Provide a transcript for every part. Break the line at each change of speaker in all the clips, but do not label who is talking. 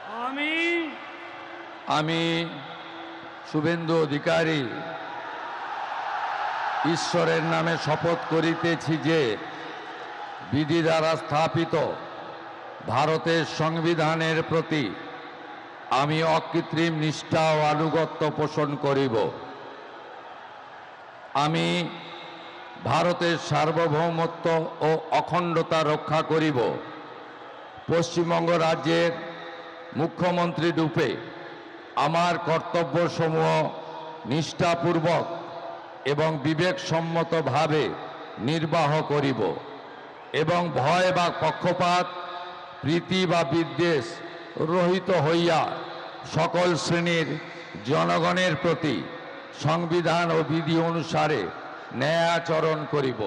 আমি
আমি শুভেন্দু অধিকারী ঈশ্বরের নামে শপথ করিতেছি যে বিধি দ্বারা স্থাপিত ভারতের সংবিধানের প্রতি আমি অকৃত্রিম নিষ্ঠা ও আনুগত্য পোষণ করিব। আমি ভারতের সার্বভৌমত্ব ও অখণ্ডতা রক্ষা করিব। পশ্চিমবঙ্গ রাজ্যের মুখ্যমন্ত্রী রূপে আমার কর্তব্যসমূহ নিষ্ঠাপূর্বক এবং বিবেকসম্মতভাবে নির্বাহ করিব এবং ভয় বা পক্ষপাত, প্রীতি বা বিদ্বেষ রহিত হইয়া সকল শ্রেণীর জনগণের প্রতি সংবিধান ও বিধি অনুসারে ন্যায় আচরণ করিব।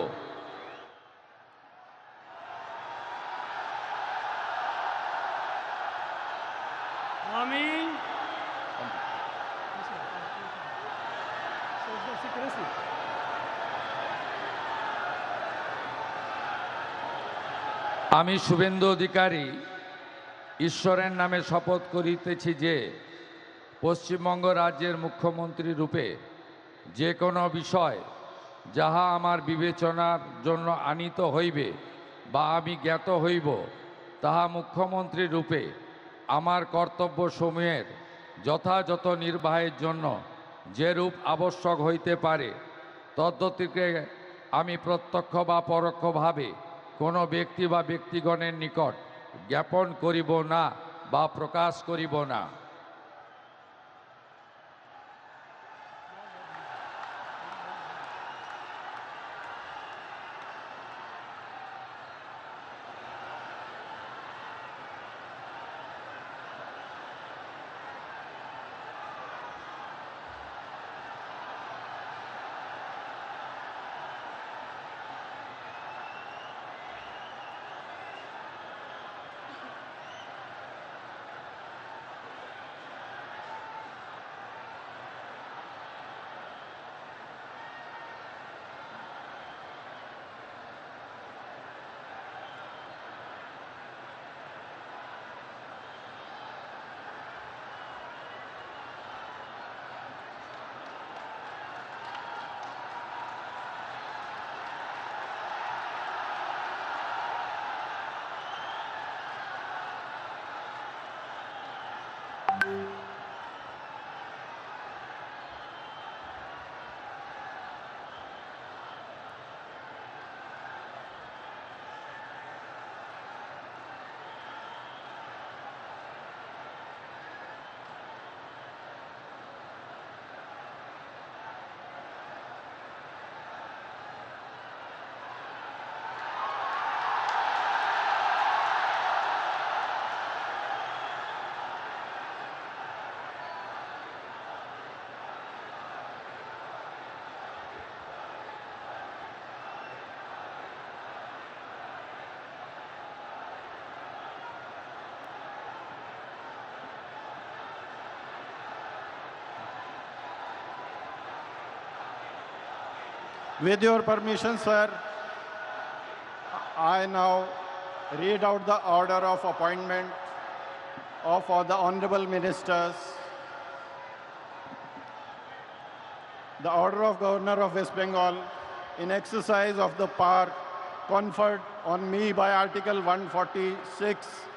আমি
আমি শুভেন্দু অধিকারী ঈশ্বরের নামে শপথ করিতেছি যে পশ্চিমবঙ্গ রাজ্যের মুখ্যমন্ত্রী রূপে যে কোনো বিষয় যাহা আমার বিবেচনার জন্য আনীত হইবে বা আমি জ্ঞাত হইব, তাহা মুখ্যমন্ত্রী রূপে আমার কর্তব্যসমূহের যথাযথ নির্বাহের জন্য যেরূপ আবশ্যক হইতে পারে তদ্গতিকে আমি প্রত্যক্ষ বা পরোক্ষভাবে কোনো ব্যক্তি বা ব্যক্তিগণের নিকট জ্ঞাপন করিব না বা প্রকাশ করিব না।
With your permission, sir, I now read out the order of appointment of all the honorable ministers. The order of Governor of West Bengal in exercise of the power conferred on me by Article 146